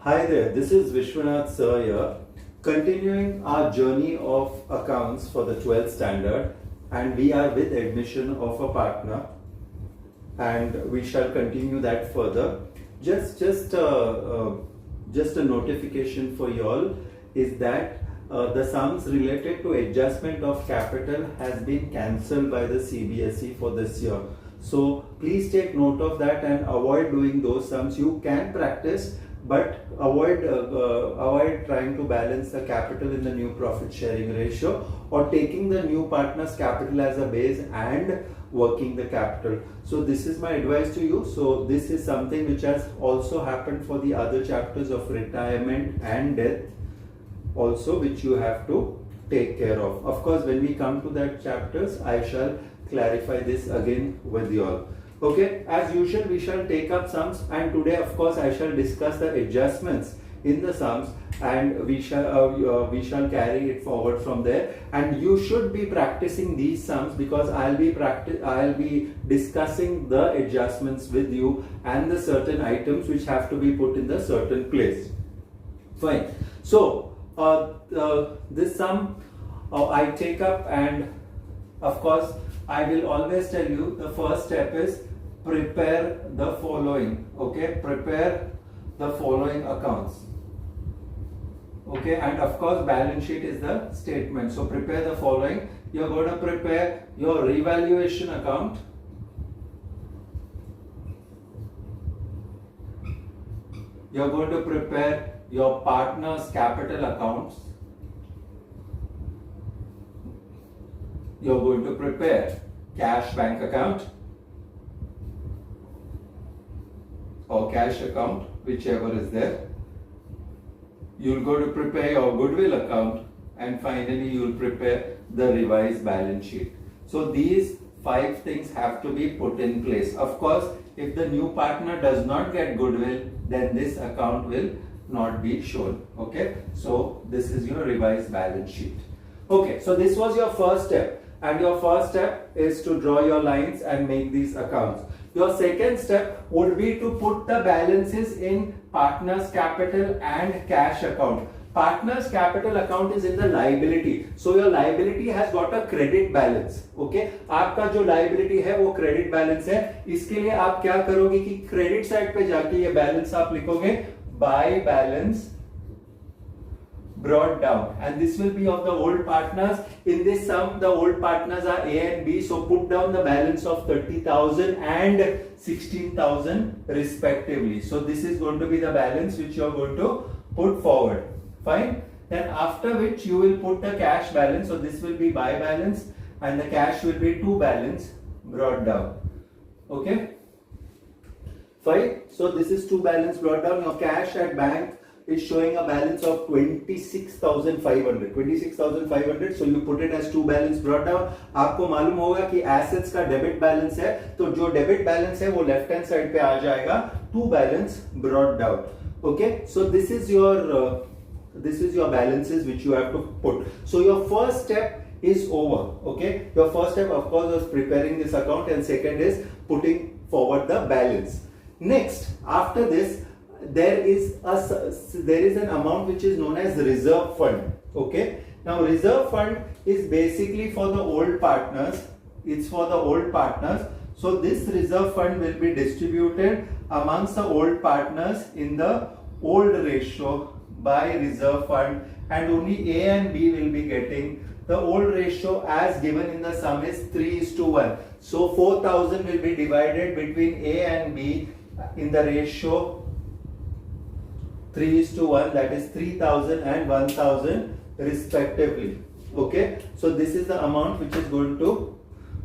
Hi there, this is Vishwanath Sir here, continuing our journey of accounts for the 12th standard, and we are with admission of a partner and we shall continue that further. Just a notification for you all is that the sums related to adjustment of capital has been cancelled by the CBSE for this year. So please take note of that and avoid doing those sums. You can practice, but avoid trying to balance the capital in the new profit sharing ratio or taking the new partner's capital as a base and working the capital. So this is my advice to you. So this is something which has also happened for the other chapters of retirement and death also, which you have to take care of. Of course, when we come to that chapters, I shall clarify this again with you all. Okay, as usual, we shall take up sums, and today of course I shall discuss the adjustments in the sums, and we shall carry it forward from there. And you should be practicing these sums because I'll be discussing the adjustments with you and the certain items which have to be put in the certain place. Fine. So this sum I take up, and of course I will always tell you the first step is prepare the following. Okay, prepare the following accounts. Okay, and of course balance sheet is the statement. So prepare the following. You're going to prepare your revaluation account, you're going to prepare your partner's capital accounts, you're going to prepare cash bank account or cash account, whichever is there. You'll go to prepare your goodwill account, and finally you'll prepare the revised balance sheet. So these 5 things have to be put in place. Of course, if the new partner does not get goodwill, then this account will not be shown. Okay, so this is your revised balance sheet. Okay, so this was your first step, and your first step is to draw your lines and make these accounts. Your second step would be to put the balances in partner's capital and cash account. Partner's capital account is in the liability, so your liability has got a credit balance. Okay, आपका जो liability है वो credit balance है. इसके लिए आप क्या करोगे कि credit side पे जाके ये balance आप लिखोगे by balance brought down, and this will be of the old partners. In this sum, the old partners are A and B, so put down the balance of 30,000 and 16,000 respectively. So this is going to be the balance which you are going to put forward. Fine. Then after which you will put the cash balance. So this will be by balance, and the cash will be to balance brought down. Okay. Fine. So this is to balance brought down. Your cash at bank is showing a balance of 26,500. 26,500. So you put it as to balance brought down. आपको मालूम होगा कि assets का debit balance है, तो जो debit balance है वो left hand side पे आ जाएगा to balance brought down. Okay. So this is your balances which you have to put. So your first step is over. Okay. Your first step of course was preparing this account, and second is putting forward the balance. Next, after this, there is an amount which is known as reserve fund. Okay, now reserve fund is basically for the old partners. It's for the old partners. So this reserve fund will be distributed amongst the old partners in the old ratio by reserve fund, and only A and B will be getting the old ratio as given in the sum is 3:1. So 4,000 will be divided between A and B in the ratio 3:1, that is 3,000 and 1,000 respectively. Okay, so this is the amount which is going to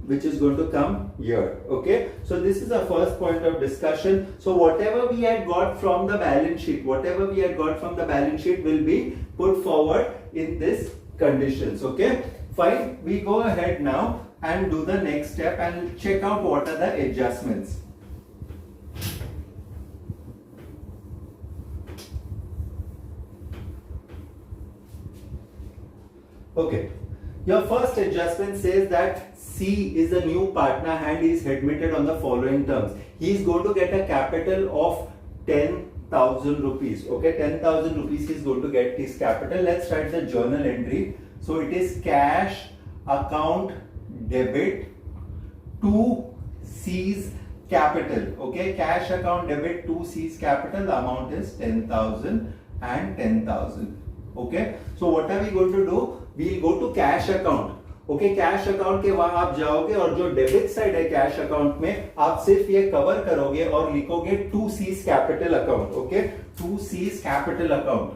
which is going to come here. Okay, so this is our first point of discussion. So whatever we had got from the balance sheet, will be put forward in this conditions. Okay, fine. We go ahead now and do the next step and check out what are the adjustments. Okay, your first adjustment says that C is a new partner and is admitted on the following terms. He is going to get a capital of 10,000 rupees. Okay, 10,000 rupees he is going to get his capital. Let's write the journal entry. So it is cash account debit to C's capital. Okay, cash account debit to C's capital. The amount is 10,000 and 10,000. Okay, so what are we going to do? We'll go to cash account. Okay, cash account के वहां आप जाओगे और जो debit side है cash account में आप सिर्फ ये कवर करोगे और लिखोगे to C's capital account. Okay, to C's capital account.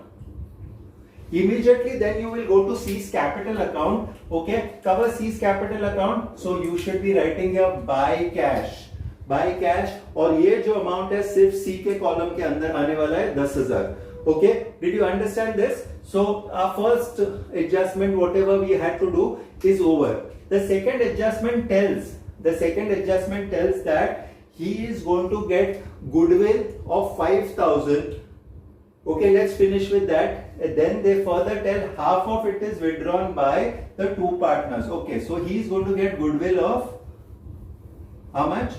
Immediately then you will go to C's capital account. Okay, cover C's capital account. So you should be writing here buy cash. Buy cash. और ये जो amount है सिर्फ C के column के अंदर आने वाला है 10,000. Okay, did you understand this? So our first adjustment, whatever we had to do, is over. The second adjustment tells that he is going to get goodwill of 5,000. Okay, let's finish with that. Then they further tell half of it is withdrawn by the two partners. Okay, so he is going to get goodwill of how much?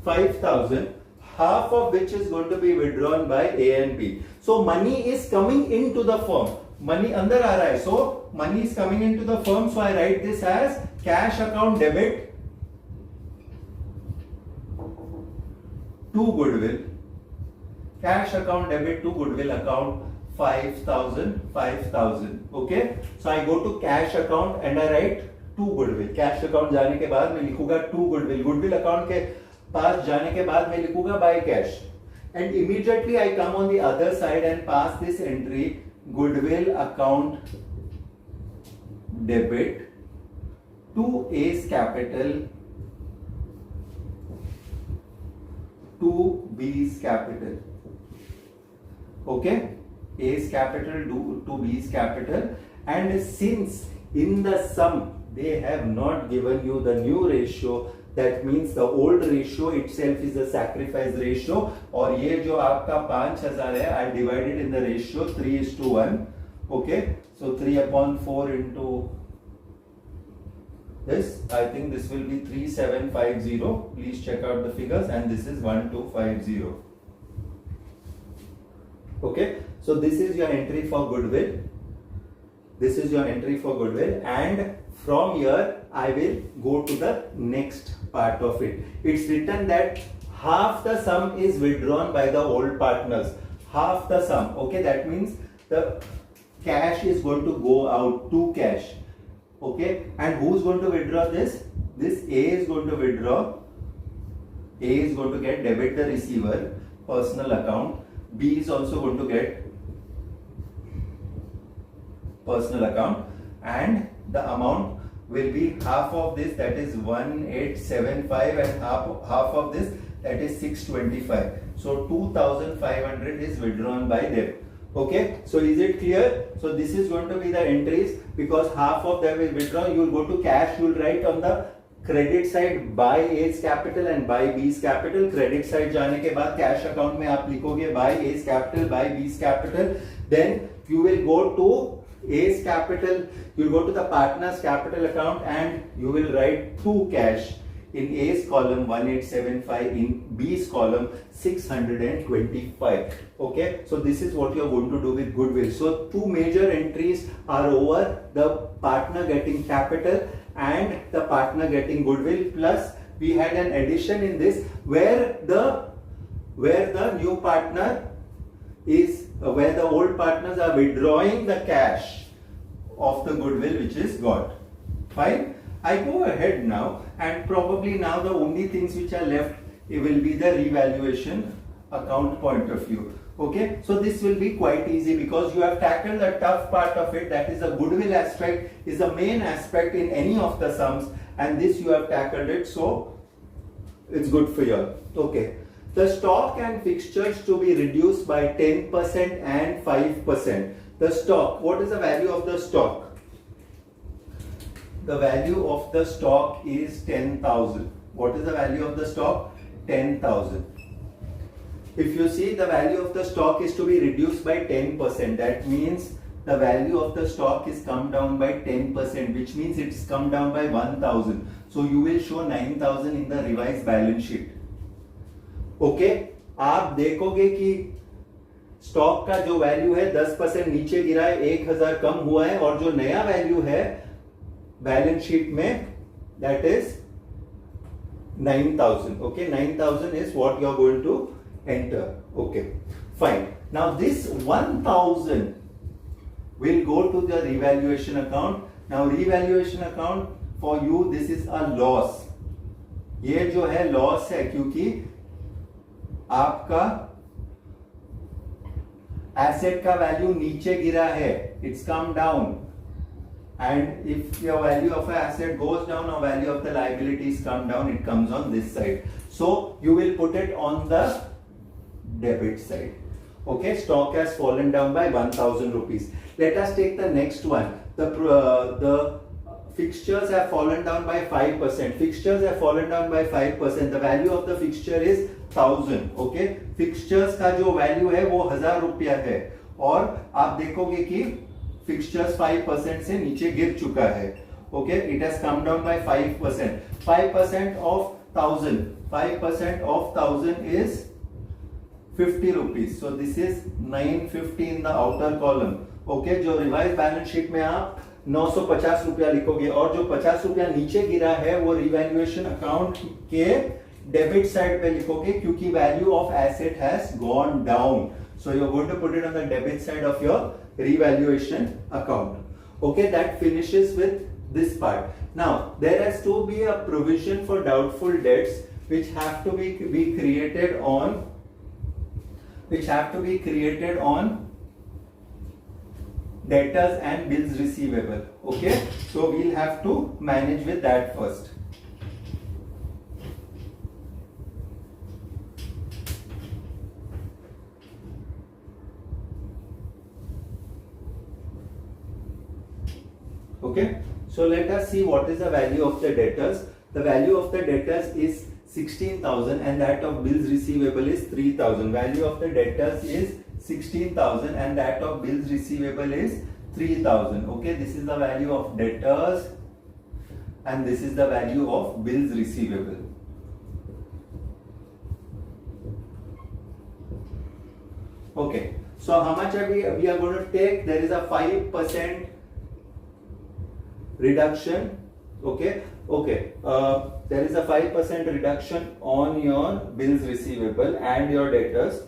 5,000. Half of which is going to be withdrawn by A and B. So money is coming into the firm. Money अंदर आ रहा है. So money is coming into the firm. So I write this as cash account debit to goodwill. Cash account debit to goodwill account 5,000. Okay. So I go to cash account and I write to goodwill. Cash account जाने के बाद मैं लिखूंगा to goodwill. Goodwill account के पास जाने के बाद मैं लिखूंगा buy cash. And immediately I come on the other side and pass this entry goodwill account debit to A's capital to B's capital. Okay, A's capital to B's capital. And since in the sum they have not given you the new ratio, that means the old ratio itself is a sacrifice ratio. और ये जो आपका 5,000 है, I divided in the ratio 3:1. Okay, so 3/4 into this. I think this will be 3,750. Please check out the figures, and this is 1,250. Okay, so this is your entry for goodwill. And from here I will go to the next part of it. It's written that half the sum is withdrawn by the old partners. Half the sum. Okay, that means the cash is going to go out to cash. Okay, and who's going to withdraw this? This A is going to withdraw. A is going to get debit the receiver personal account. B is also going to get personal account, and the amount will be half of this, that is 1,875, and half of this, that is 625. So 2,500 is withdrawn by them. Okay, so is it clear? So this is going to be the entries, because half of them is withdrawn. You will go to cash, you will write on the credit side buy A's capital and buy B's capital. Credit side जाने के बाद cash account में आप लिखोगे buy A's capital, buy B's capital. Then you will go to A's capital, you will go to the partner's capital account, and you will write to cash. In A's column 1,875, in B's column 625. Okay, so this is what you are going to do with goodwill. So two major entries are over: the partner getting capital and the partner getting goodwill. Plus we had an addition in this where the new partner is where the old partners are withdrawing the cash of the goodwill which is got. Fine. I go ahead now, and probably now the only things which are left will be the revaluation account point of view. Okay, so this will be quite easy because you have tackled the tough part of it, that is the goodwill aspect is the main aspect in any of the sums, and this you have tackled it, so it's good for you. Okay. The stock and fixtures to be reduced by 10% and 5%. The stock, what is the value of the stock? The value of the stock is 10,000. What is the value of the stock? 10,000. If you see, the value of the stock is to be reduced by 10%. That means the value of the stock is come down by 10%, which means it's come down by 1,000. So you will show 9,000 in the revised balance sheet. Okay आप देखोगे कि stock का जो value है 10% नीचे गिरा है, 1,000 कम हुआ है, और जो नया वैल्यू है बैलेंस शीट में that is 9,000. Okay, 9,000 is what you are going to enter. Okay fine. Now this 1,000 will go to the revaluation account. Now revaluation account for you, this is a loss. ये जो है loss है क्योंकि आपका asset का value नीचे गिरा है, it's come down, and if your value of asset goes down और value of the liabilities come down, it comes on this side. So you will put it on the debit side. Okay, stock has fallen down by 1,000 rupees. Let us take the next one. The fixtures have fallen down by 5%. Fixtures have fallen down by 5%. The value of the fixture is 1,000. Okay, fixtures का जो value है वो 1,000 रुपया है, और आप देखोगे कि fixtures 5% से नीचे गिर चुका है. Okay, it has come down by 5%. 5% of 1,000. 5% of 1,000 is 50 rupees. So this is 950 in the outer column. Okay, जो रिवाइज बैलेंस शीट में आप 950 रुपया लिखोगे, और जो 50 रुपया नीचे गिरा है वो रिवैल्यूएशन अकाउंट के डेबिट साइड पे लिखोगे, क्योंकि value of asset has gone down. So you are going to put it on the debit side of your revaluation account. Okay, that finishes with this part. Now there has to be a provision for doubtful debts which have to be created on debtors and bills receivable. Okay, so we'll have to manage with that first. Okay, so let us see what is the value of the debtors. The value of the debtors is 16,000 and that of bills receivable is 3,000. Value of the debtors is 16,000 and that of bills receivable is 3,000. Okay, this is the value of debtors and this is the value of bills receivable. Okay, so how much we are going to take? There is a 5% reduction. Okay, there is a 5% reduction on your bills receivable and your debtors.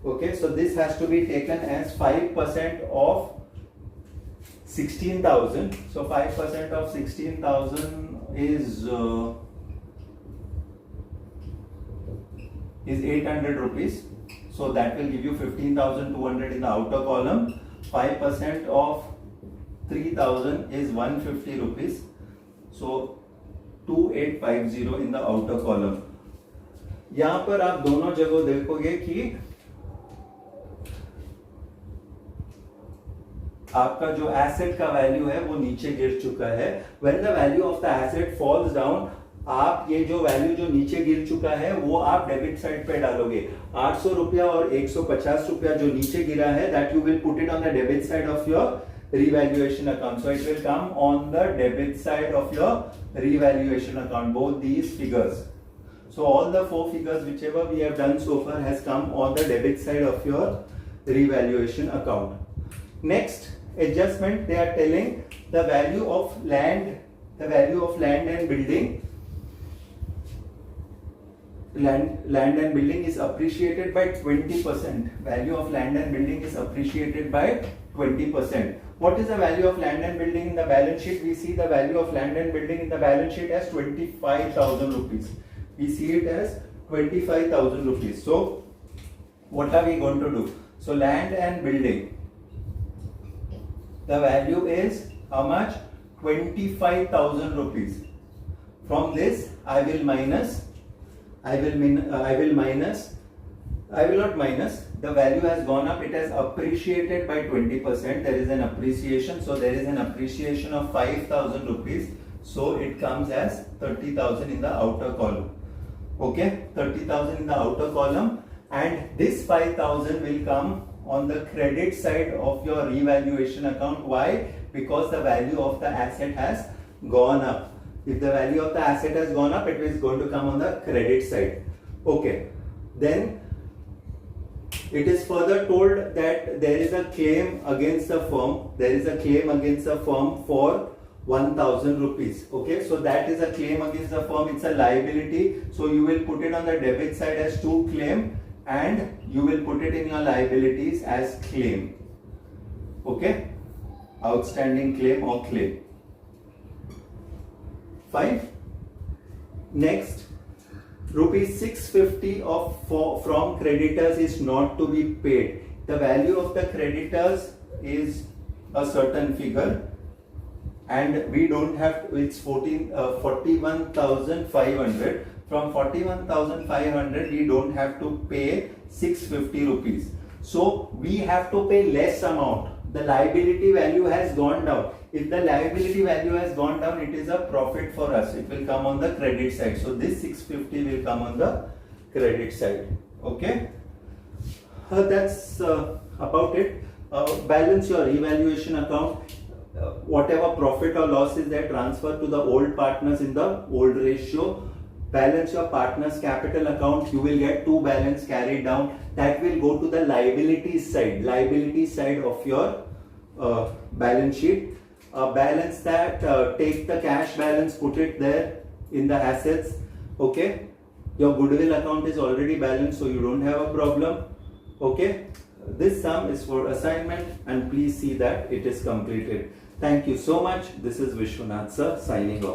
Okay, so this has to be taken as 5% of 16,000. So 5% of 16,000 is 800 rupees. So that will give you 15,200 in the outer column. 5% of 3,000 is 150 rupees. So 2850 in the outer column. यहां पर आप दोनों जगह देखोगे कि आपका जो asset का वैल्यू है वो नीचे गिर चुका है. When the value of the asset falls down, आप ये जो वैल्यू जो नीचे गिर चुका है वो आप डेबिट साइड पे डालोगे. 800 रुपया और 150 रुपया जो नीचे गिरा है, that you will put it on the debit side of your revaluation account. So it will come on the debit side of your revaluation account, both these figures. So all the four figures whichever we have done so far has come on the debit side of your revaluation account. Next adjustment, they are telling the value of land and building. Land and building is appreciated by 20%. Value of land and building is appreciated by 20%. What is the value of land and building in the balance sheet? We see the value of land and building in the balance sheet as 25,000 rupees. We see it as 25,000 rupees. So what are we going to do? So land and building, the value is how much? 25,000 rupees. From this I will not minus, the value has gone up, it has appreciated by 20%, there is an appreciation, so there is an appreciation of 5,000 rupees, so it comes as 30,000 in the outer column. Okay, 30,000 in the outer column, and this 5,000 will come on the credit side of your revaluation account. Why? Because the value of the asset has gone up. If the value of the asset has gone up, it is going to come on the credit side. Okay, then it is further told that there is a claim against the firm. There is a claim against the firm for 1,000 rupees. Okay, so that is a claim against the firm. It's a liability. So you will put it on the debit side as to claim, and you will put it in your liabilities as claim. Okay, outstanding claim or claim. Fine. Next, rupees 650 from creditors is not to be paid. The value of the creditors is a certain figure, and we don't have to, it's 41,500. From 41,500 we don't have to pay 650 rupees. So we have to pay less amount. The liability value has gone down. If the liability value has gone down, it is a profit for us. It will come on the credit side. So this 650 will come on the credit side. Okay. That's about it. Balance your revaluation account. Whatever profit or loss is there, transfer to the old partners in the old ratio. Balance your partner's capital account. You will get two balance carried down. That will go to the liability side of your balance sheet. Balance that, take the cash balance, put it there in the assets. Okay, your goodwill account is already balanced, so you don't have a problem. Okay, this sum is for assignment, and please see that it is completed. Thank you so much. This is Vishwanath sir signing off.